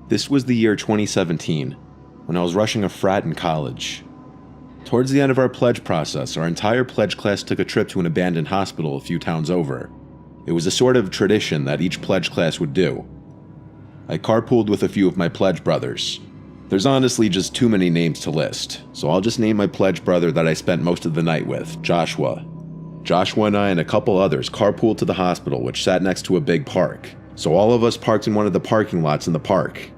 This was the year 2017, when I was rushing a frat in college. Towards the end of our pledge process, our entire pledge class took a trip to an abandoned hospital a few towns over. It was a sort of tradition that each pledge class would do. I carpooled with a few of my pledge brothers. There's honestly just too many names to list, so I'll just name my pledge brother that I spent most of the night with, Joshua. Joshua and I and a couple others carpooled to the hospital, which sat next to a big park, so all of us parked in one of the parking lots in the park.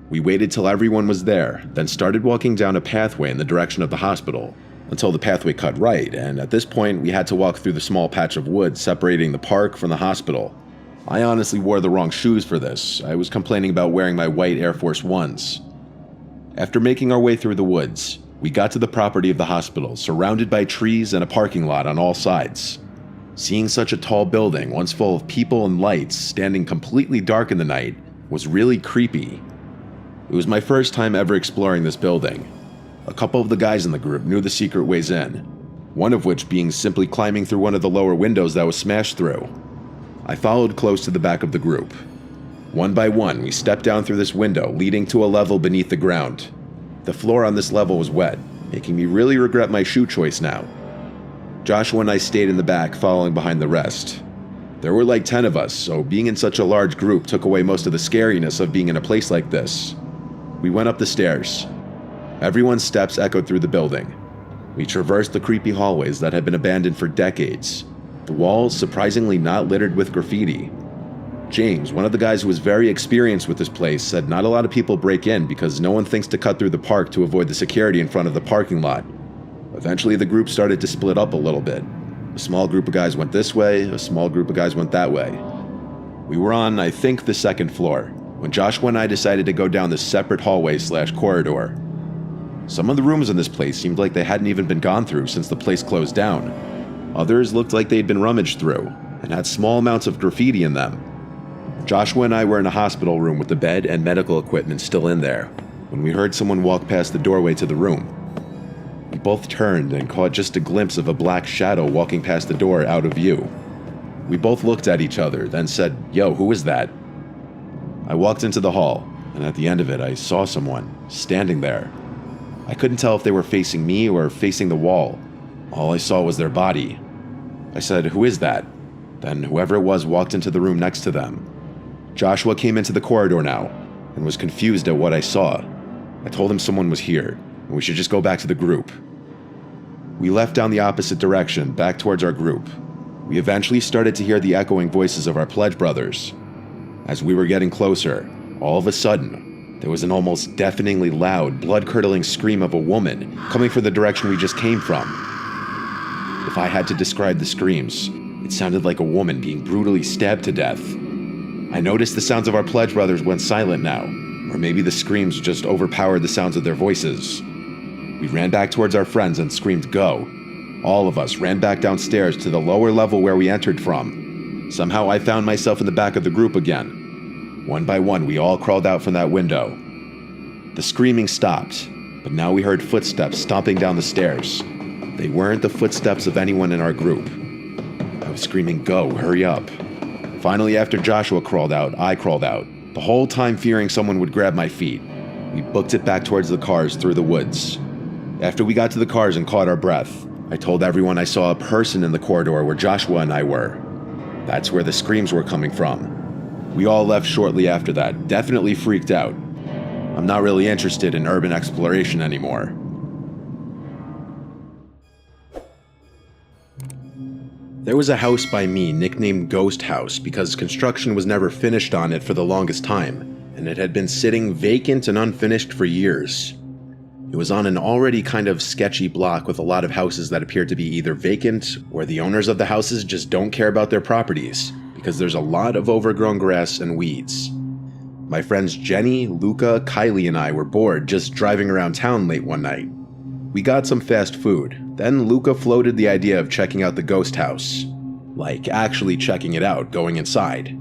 We waited till everyone was there, then started walking down a pathway in the direction of the hospital, until the pathway cut right, and at this point we had to walk through the small patch of woods separating the park from the hospital. I honestly wore the wrong shoes for this. I was complaining about wearing my white Air Force Ones. After making our way through the woods, we got to the property of the hospital, surrounded by trees and a parking lot on all sides. Seeing such a tall building, once full of people and lights, standing completely dark in the night, was really creepy. It was my first time ever exploring this building. A couple of the guys in the group knew the secret ways in, one of which being simply climbing through one of the lower windows that was smashed through. I followed close to the back of the group. One by one, we stepped down through this window, leading to a level beneath the ground. The floor on this level was wet, making me really regret my shoe choice now. Joshua and I stayed in the back, following behind the rest. There were like 10 of us, so being in such a large group took away most of the scariness of being in a place like this. We went up the stairs. Everyone's steps echoed through the building. We traversed the creepy hallways that had been abandoned for decades, the walls surprisingly not littered with graffiti. James, one of the guys who was very experienced with this place, said not a lot of people break in because no one thinks to cut through the park to avoid the security in front of the parking lot. Eventually the group started to split up a little bit. A small group of guys went this way, a small group of guys went that way. We were on, I think, the second floor, when Joshua and I decided to go down this separate hallway/corridor. Some of the rooms in this place seemed like they hadn't even been gone through since the place closed down. Others looked like they'd been rummaged through, and had small amounts of graffiti in them. Joshua and I were in a hospital room with the bed and medical equipment still in there, when we heard someone walk past the doorway to the room. We both turned and caught just a glimpse of a black shadow walking past the door out of view. We both looked at each other, then said, "Yo, who is that?" I walked into the hall, and at the end of it I saw someone, standing there. I couldn't tell if they were facing me or facing the wall. All I saw was their body. I said, "Who is that?" Then whoever it was walked into the room next to them. Joshua came into the corridor now, and was confused at what I saw. I told him someone was here, and we should just go back to the group. We left down the opposite direction, back towards our group. We eventually started to hear the echoing voices of our pledge brothers. As we were getting closer, all of a sudden, there was an almost deafeningly loud, blood-curdling scream of a woman coming from the direction we just came from. If I had to describe the screams, it sounded like a woman being brutally stabbed to death. I noticed the sounds of our pledge brothers went silent now, or maybe the screams just overpowered the sounds of their voices. We ran back towards our friends and screamed, "Go!" All of us ran back downstairs to the lower level where we entered from. Somehow I found myself in the back of the group again. One by one, we all crawled out from that window. The screaming stopped, but now we heard footsteps stomping down the stairs. They weren't the footsteps of anyone in our group. I was screaming, "Go, hurry up." Finally, after Joshua crawled out, I crawled out, the whole time fearing someone would grab my feet. We booked it back towards the cars through the woods. After we got to the cars and caught our breath, I told everyone I saw a person in the corridor where Joshua and I were. That's where the screams were coming from. We all left shortly after that, definitely freaked out. I'm not really interested in urban exploration anymore. There was a house by me nicknamed Ghost House because construction was never finished on it for the longest time, and it had been sitting vacant and unfinished for years. It was on an already kind of sketchy block with a lot of houses that appeared to be either vacant or the owners of the houses just don't care about their properties because there's a lot of overgrown grass and weeds. My friends Jenny, Luca, Kylie, and I were bored just driving around town late one night. We got some fast food. Then Luca floated the idea of checking out the ghost house. Like, actually checking it out, going inside.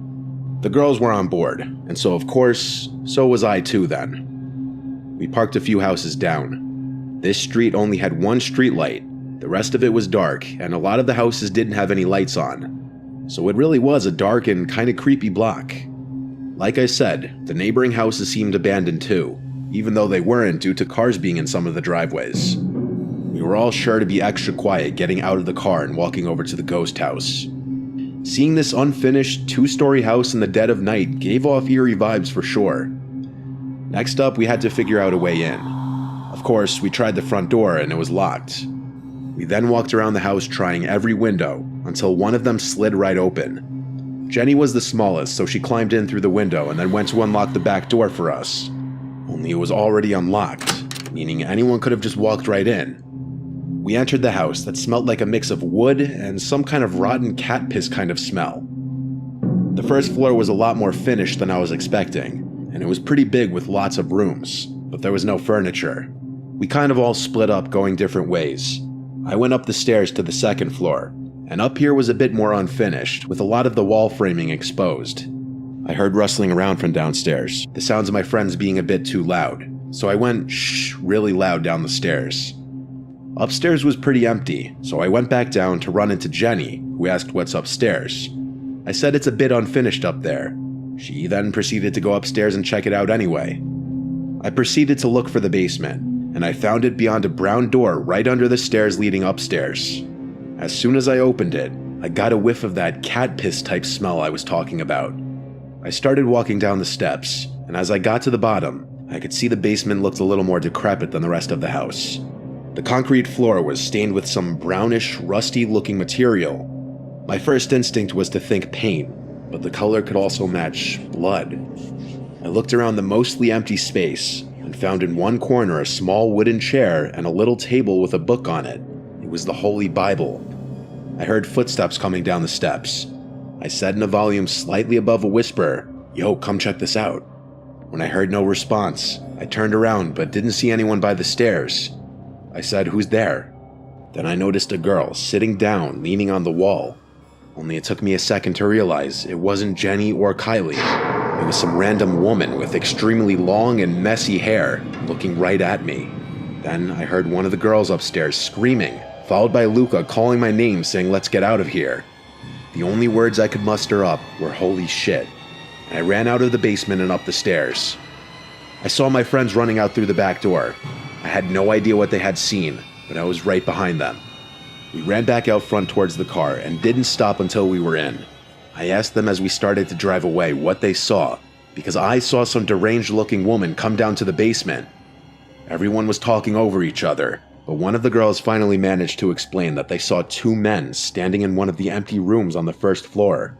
The girls were on board, and so of course, so was I too then. We parked a few houses down. This street only had one street light. The rest of it was dark, and a lot of the houses didn't have any lights on. So it really was a dark and kinda creepy block. Like I said, the neighboring houses seemed abandoned too, even though they weren't due to cars being in some of the driveways. We were all sure to be extra quiet getting out of the car and walking over to the ghost house. Seeing this unfinished 2-story house in the dead of night gave off eerie vibes for sure. Next up, we had to figure out a way in. Of course, we tried the front door and it was locked. We then walked around the house trying every window until one of them slid right open. Jenny was the smallest, so she climbed in through the window and then went to unlock the back door for us. Only it was already unlocked, meaning anyone could have just walked right in. We entered the house that smelled like a mix of wood and some kind of rotten cat piss kind of smell. The first floor was a lot more finished than I was expecting, and it was pretty big with lots of rooms, but there was no furniture. We kind of all split up going different ways. I went up the stairs to the second floor, and up here was a bit more unfinished, with a lot of the wall framing exposed. I heard rustling around from downstairs, the sounds of my friends being a bit too loud, so I went shh really loud down the stairs. Upstairs was pretty empty, so I went back down to run into Jenny, who asked what's upstairs. I said it's a bit unfinished up there. She then proceeded to go upstairs and check it out anyway. I proceeded to look for the basement, and I found it beyond a brown door right under the stairs leading upstairs. As soon as I opened it, I got a whiff of that cat piss type smell I was talking about. I started walking down the steps, and as I got to the bottom, I could see the basement looked a little more decrepit than the rest of the house. The concrete floor was stained with some brownish, rusty-looking material. My first instinct was to think paint, but the color could also match blood. I looked around the mostly empty space and found in one corner a small wooden chair and a little table with a book on it. It was the Holy Bible. I heard footsteps coming down the steps. I said in a volume slightly above a whisper, "Yo, come check this out." When I heard no response, I turned around but didn't see anyone by the stairs. I said, "Who's there?" Then I noticed a girl sitting down, leaning on the wall. Only it took me a second to realize it wasn't Jenny or Kylie. It was some random woman with extremely long and messy hair looking right at me. Then I heard one of the girls upstairs screaming, followed by Luca calling my name saying, "Let's get out of here." The only words I could muster up were "holy shit," and I ran out of the basement and up the stairs. I saw my friends running out through the back door. I had no idea what they had seen, but I was right behind them. We ran back out front towards the car and didn't stop until we were in. I asked them as we started to drive away what they saw, because I saw some deranged-looking woman come down to the basement. Everyone was talking over each other, but one of the girls finally managed to explain that they saw 2 men standing in one of the empty rooms on the first floor.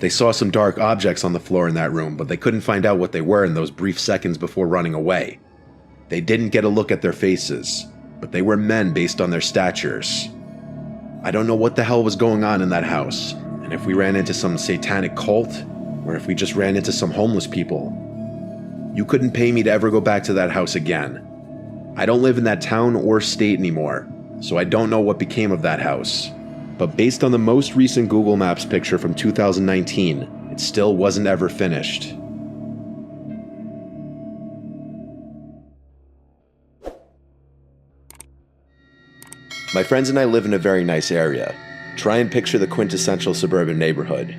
They saw some dark objects on the floor in that room, but they couldn't find out what they were in those brief seconds before running away. They didn't get a look at their faces, but they were men based on their statures. I don't know what the hell was going on in that house, and if we ran into some satanic cult, or if we just ran into some homeless people. You couldn't pay me to ever go back to that house again. I don't live in that town or state anymore, so I don't know what became of that house. But based on the most recent Google Maps picture from 2019, it still wasn't ever finished. My friends and I live in a very nice area. Try and picture the quintessential suburban neighborhood.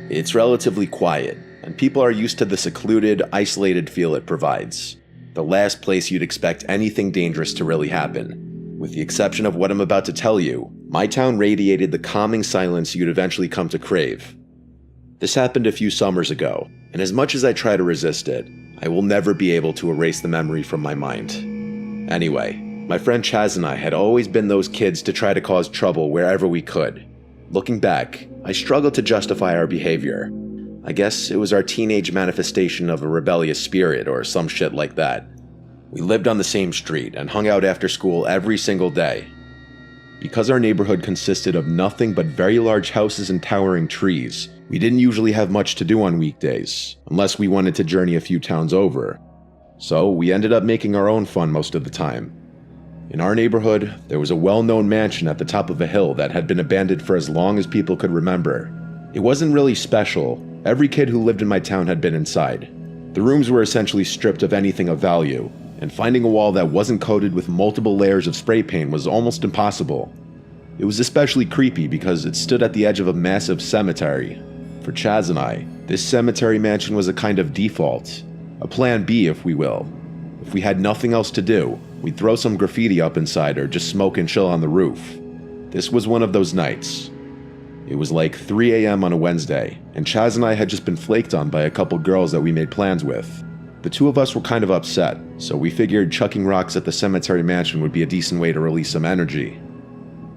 It's relatively quiet, and people are used to the secluded, isolated feel it provides. The last place you'd expect anything dangerous to really happen. With the exception of what I'm about to tell you, my town radiated the calming silence you'd eventually come to crave. This happened a few summers ago, and as much as I try to resist it, I will never be able to erase the memory from my mind. Anyway, my friend Chaz and I had always been those kids to try to cause trouble wherever we could. Looking back, I struggle to justify our behavior. I guess it was our teenage manifestation of a rebellious spirit or some shit like that. We lived on the same street and hung out after school every single day. Because our neighborhood consisted of nothing but very large houses and towering trees, we didn't usually have much to do on weekdays, unless we wanted to journey a few towns over. So we ended up making our own fun most of the time. In our neighborhood, there was a well-known mansion at the top of a hill that had been abandoned for as long as people could remember. It wasn't really special. Every kid who lived in my town had been inside. The rooms were essentially stripped of anything of value, and finding a wall that wasn't coated with multiple layers of spray paint was almost impossible. It was especially creepy because it stood at the edge of a massive cemetery. For Chaz and I, This cemetery mansion was a kind of default, a plan B if we will. If we had nothing else to do, we'd throw some graffiti up inside or just smoke and chill on the roof. This was one of those nights. It was like 3 a.m. on a Wednesday, and Chaz and I had just been flaked on by a couple girls that we made plans with. The two of us were kind of upset, so we figured chucking rocks at the cemetery mansion would be a decent way to release some energy.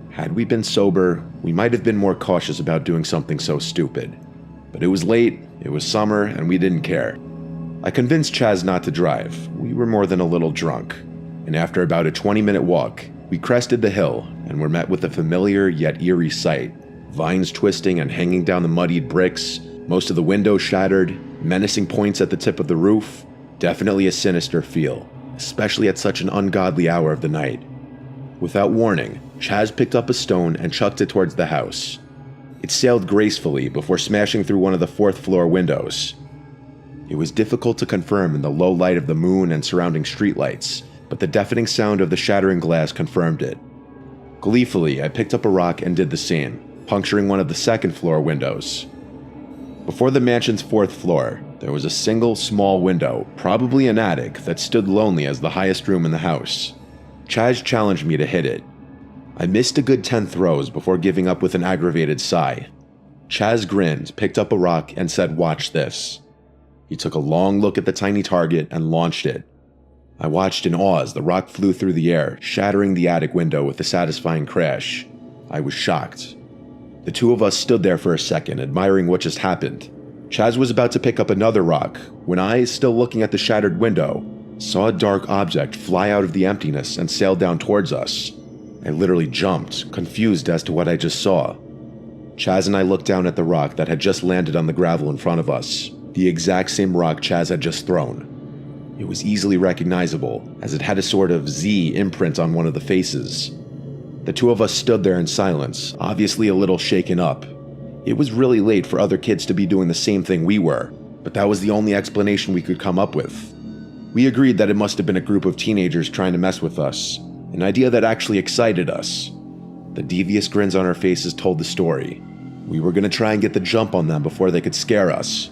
Had we been sober, we might have been more cautious about doing something so stupid. But it was late, it was summer, and we didn't care. I convinced Chaz not to drive. We were more than a little drunk. And after about a 20-minute walk, we crested the hill and were met with a familiar yet eerie sight. Vines twisting and hanging down the muddied bricks, most of the windows shattered, menacing points at the tip of the roof. Definitely a sinister feel, especially at such an ungodly hour of the night. Without warning, Chaz picked up a stone and chucked it towards the house. It sailed gracefully before smashing through one of the fourth-floor windows. It was difficult to confirm in the low light of the moon and surrounding streetlights, but the deafening sound of the shattering glass confirmed it. Gleefully, I picked up a rock and did the same, puncturing one of the second-floor windows. Before the mansion's fourth floor, there was a single small window, probably an attic, that stood lonely as the highest room in the house. Chaz challenged me to hit it. I missed a good 10 throws before giving up with an aggravated sigh. Chaz grinned, picked up a rock, and said, "Watch this." He took a long look at the tiny target and launched it. I watched in awe as the rock flew through the air, shattering the attic window with a satisfying crash. I was shocked. The two of us stood there for a second, admiring what just happened. Chaz was about to pick up another rock when I, still looking at the shattered window, saw a dark object fly out of the emptiness and sail down towards us. I literally jumped, confused as to what I just saw. Chaz and I looked down at the rock that had just landed on the gravel in front of us, the exact same rock Chaz had just thrown. It was easily recognizable, as it had a sort of Z imprint on one of the faces. The two of us stood there in silence, obviously a little shaken up. It was really late for other kids to be doing the same thing we were, but that was the only explanation we could come up with. We agreed that it must have been a group of teenagers trying to mess with us, an idea that actually excited us. The devious grins on our faces told the story. We were going to try and get the jump on them before they could scare us.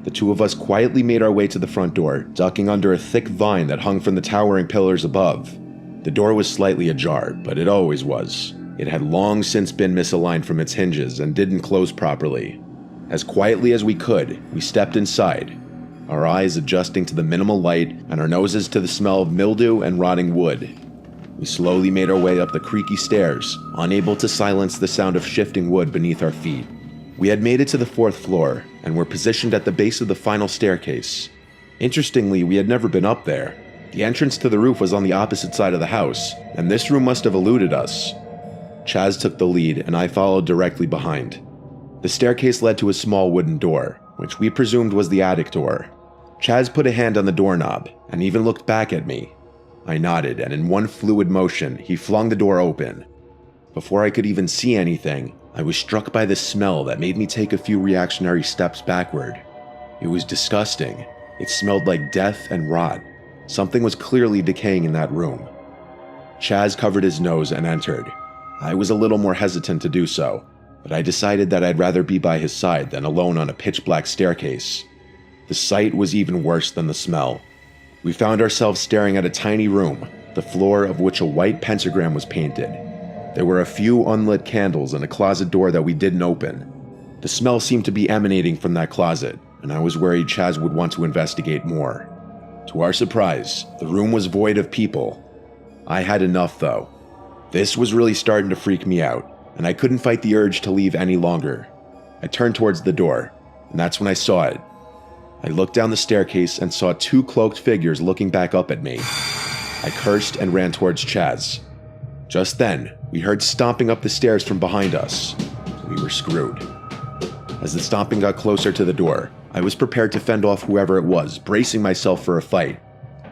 The two of us quietly made our way to the front door, ducking under a thick vine that hung from the towering pillars above. The door was slightly ajar, but it always was. It had long since been misaligned from its hinges and didn't close properly. As quietly as we could, we stepped inside, our eyes adjusting to the minimal light and our noses to the smell of mildew and rotting wood. We slowly made our way up the creaky stairs, unable to silence the sound of shifting wood beneath our feet. We had made it to the fourth floor, and were positioned at the base of the final staircase. Interestingly, we had never been up there. The entrance to the roof was on the opposite side of the house, and this room must have eluded us. Chaz took the lead, and I followed directly behind. The staircase led to a small wooden door, which we presumed was the attic door. Chaz put a hand on the doorknob, and even looked back at me. I nodded, and in one fluid motion, he flung the door open. Before I could even see anything, I was struck by the smell that made me take a few reactionary steps backward. It was disgusting. It smelled like death and rot. Something was clearly decaying in that room. Chaz covered his nose and entered. I was a little more hesitant to do so, but I decided that I'd rather be by his side than alone on a pitch-black staircase. The sight was even worse than the smell. We found ourselves staring at a tiny room, the floor of which a white pentagram was painted. There were a few unlit candles and a closet door that we didn't open. The smell seemed to be emanating from that closet, and I was worried Chaz would want to investigate more. To our surprise, the room was void of people. I had enough, though. This was really starting to freak me out, and I couldn't fight the urge to leave any longer. I turned towards the door, and that's when I saw it. I looked down the staircase and saw two cloaked figures looking back up at me. I cursed and ran towards Chaz. Just then, we heard stomping up the stairs from behind us. We were screwed. As the stomping got closer to the door, I was prepared to fend off whoever it was, bracing myself for a fight.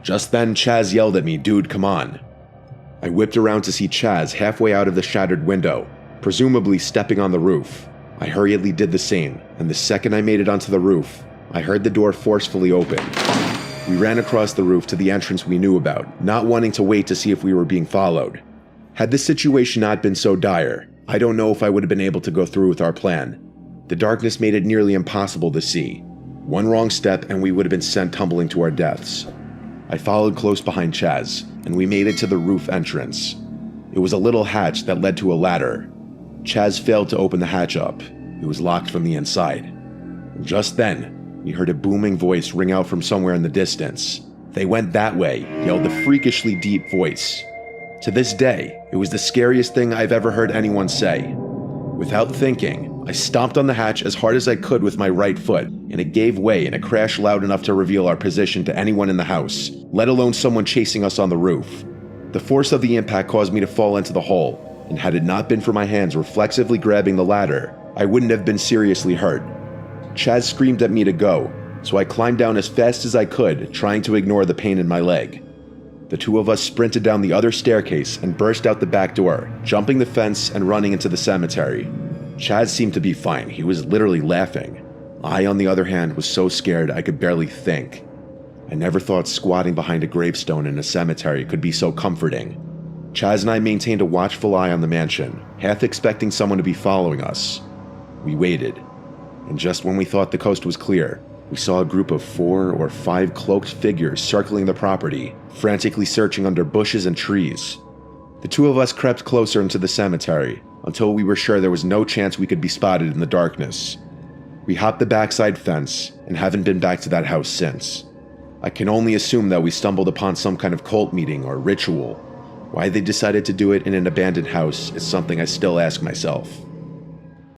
Just then, Chaz yelled at me, "Dude, come on." I whipped around to see Chaz halfway out of the shattered window, presumably stepping on the roof. I hurriedly did the same, and the second I made it onto the roof, I heard the door forcefully open. We ran across the roof to the entrance we knew about, not wanting to wait to see if we were being followed. Had the situation not been so dire, I don't know if I would have been able to go through with our plan. The darkness made it nearly impossible to see. One wrong step and we would have been sent tumbling to our deaths. I followed close behind Chaz, and we made it to the roof entrance. It was a little hatch that led to a ladder. Chaz failed to open the hatch up. It was locked from the inside. And just then, we heard a booming voice ring out from somewhere in the distance. "They went that way," yelled the freakishly deep voice. To this day, it was the scariest thing I've ever heard anyone say. Without thinking, I stomped on the hatch as hard as I could with my right foot, and it gave way and it crashed loud enough to reveal our position to anyone in the house, let alone someone chasing us on the roof. The force of the impact caused me to fall into the hole, and had it not been for my hands reflexively grabbing the ladder, I wouldn't have been seriously hurt. Chaz screamed at me to go, so I climbed down as fast as I could, trying to ignore the pain in my leg. The two of us sprinted down the other staircase and burst out the back door, jumping the fence and running into the cemetery. Chaz seemed to be fine. He was literally laughing. I, on the other hand, was so scared I could barely think. I never thought squatting behind a gravestone in a cemetery could be so comforting. Chaz and I maintained a watchful eye on the mansion, half expecting someone to be following us. We waited, and just when we thought the coast was clear, we saw a group of 4 or 5 cloaked figures circling the property, frantically searching under bushes and trees. The two of us crept closer into the cemetery until we were sure there was no chance we could be spotted in the darkness. We hopped the backside fence and haven't been back to that house since. I can only assume that we stumbled upon some kind of cult meeting or ritual. Why they decided to do it in an abandoned house is something I still ask myself.